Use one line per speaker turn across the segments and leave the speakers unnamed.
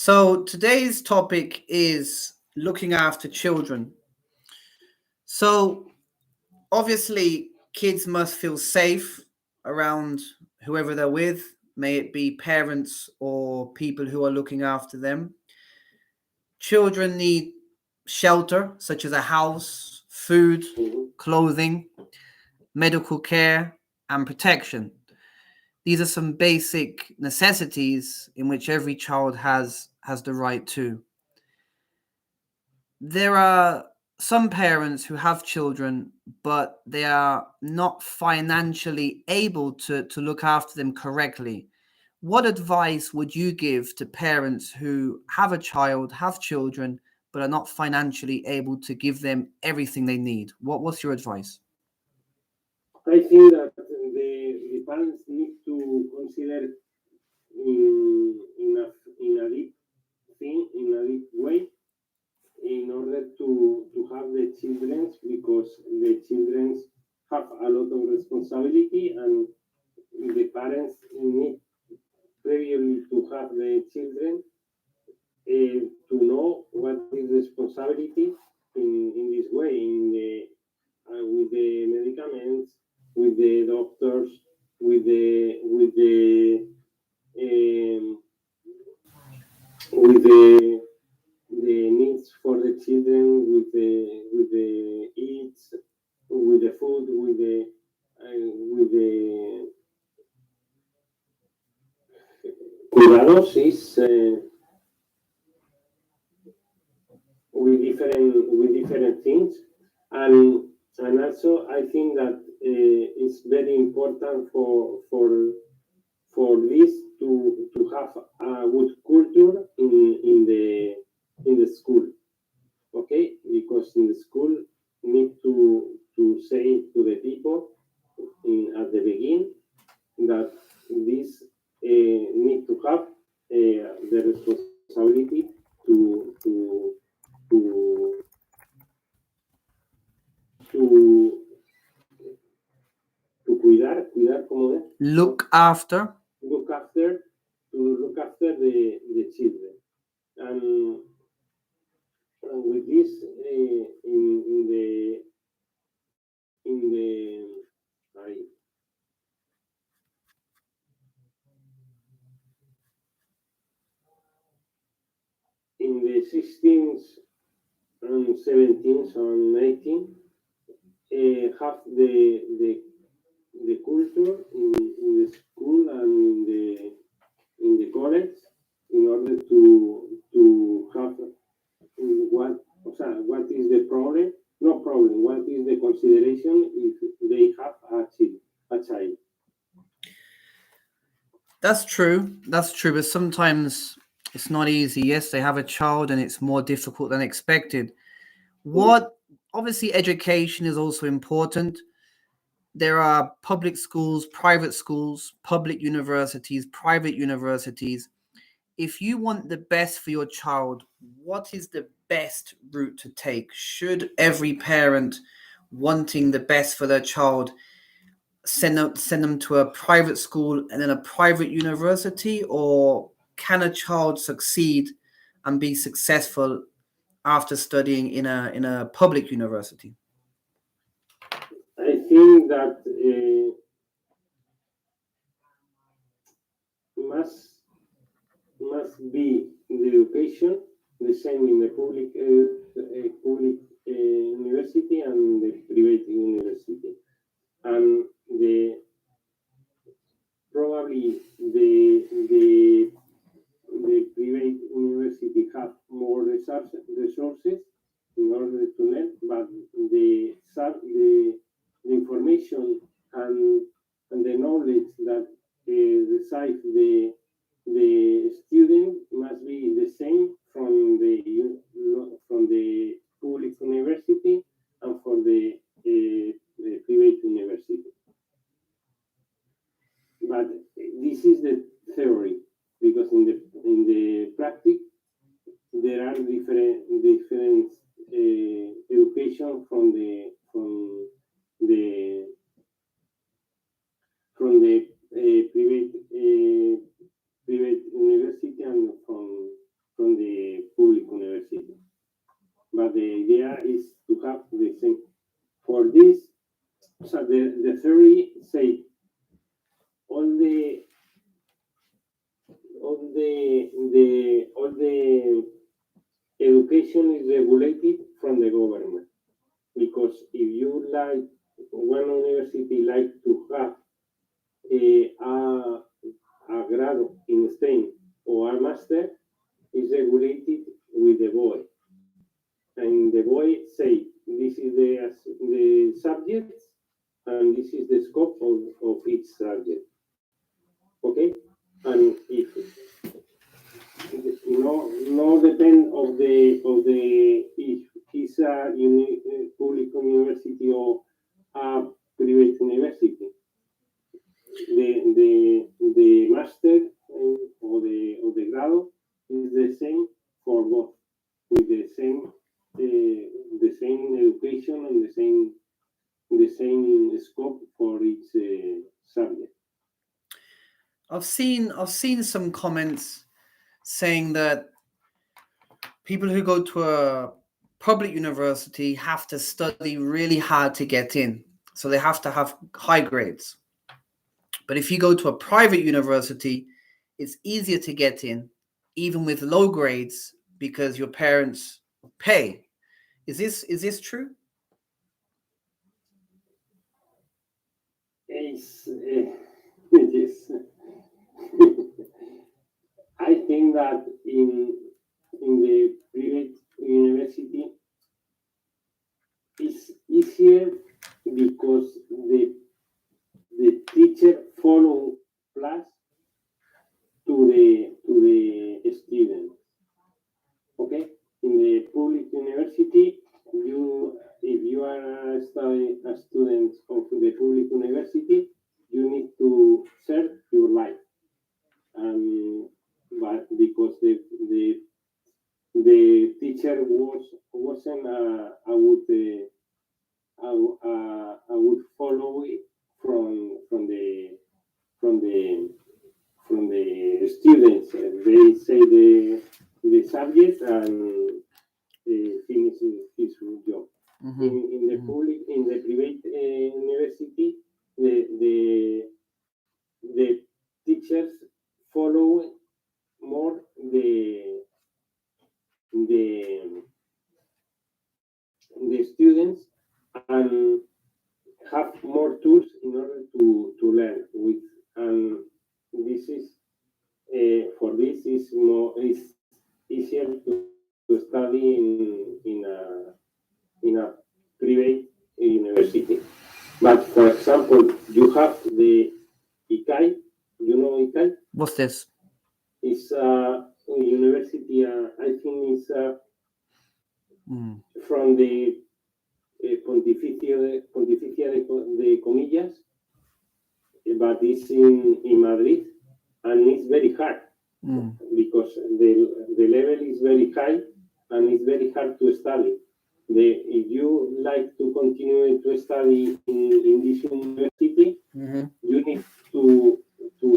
So today's topic is looking after children. So obviously, kids must feel safe around whoever they're with, may it be parents or people who are looking after them. Children need shelter, such as a house, food,
Mhm.
clothing, medical care, and protection. These are some basic necessities in which every child has the right to. There are some parents who have children, but they are not financially able to look after them correctly. What advice would you give to parents who have a child, have children, but are not financially able to give them everything they need? What's your advice?
I think that the parents need to consider in a deep thing, in a deep way, in order to have the children, because the children have a lot of responsibility, and the parents need previously to have the children to know what is responsibility in this way, with the medicaments, with the doctors, um, with the needs for the children, with the eats, with the food, with the cuidados is with different things, and also I think that it's very important for this to have a good culture in the school. Okay, because in the school need to say to the people at the beginning that this need to have the responsibility to to to to cuidar como es,
Look after.
look after the children, and, and with this in the sorry, in the 16th and 17th and 18th, have the culture in the school and in the college, in order to have what is the problem, no problem, what is the consideration if they have a child.
That's true. That's true. But sometimes it's not easy. Yes, they have a child and it's more difficult than expected. What obviously education is also important. There are public schools, private schools, public universities, private universities. If you want the best for your child, what is the best route to take? Should every parent wanting the best for their child send them to a private school and then a private university, or can a child succeed and be successful after studying in a public university?
I think that must must be the education the same in the public university and the private university, and the probably the private university have more resources in order to learn, but the information and the knowledge that receive the student must be the same from the public university and for the private university. But this is the theory, because in the practice there are different education the from the private university and from theory say all the education is regulated from the government, because if you like one university like to have a grado in Spain or a master, is regulated with the boy, and the boy say this is the subject and this is the scope of each subject. Okay, and if no depend of the if it's a public university or a private university, the master or the grado is the same for both, with the same education and the same scope for each subject.
I've seen some comments saying that people who go to a public university have to study really hard to get in, so they have to have high grades. But if you go to a private university, it's easier to get in, even with low grades, because your parents pay. Is this true?
Yes. I think that in the private university it's easier because the teacher follow class to the student. Okay, in the public university, if you are a student of the public university, you need to serve your life, but because the teacher wasn't I would follow it from the students. They say the subject and finish his job. In the public, in the private university, the teachers follow more the students and have more tools in order to learn with, and this is for this is easier to study in a private university. But for example, you have the ICAI. You know ICAI?
What's this?
It's a university. I think it's from the Pontificia de Comillas, but it's in Madrid, and it's very hard because the level is very high and it's very hard to study. If you like to continue to study in this university, you need to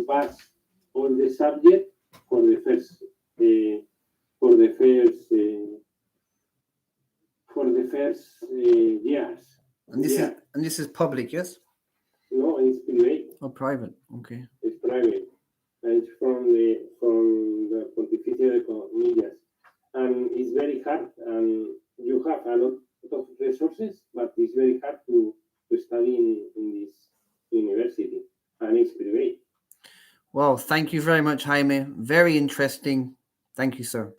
pass all the subjects for the first years.
And this is public, yes?
No, it's private.
Oh, private. Okay.
It's private. And it's from the Pontificia de Comillas, and it's very hard. And you have a lot of resources, but it's very hard to study in this university, and it's private.
Well, thank you very much, Jaime. Very interesting. Thank you, sir.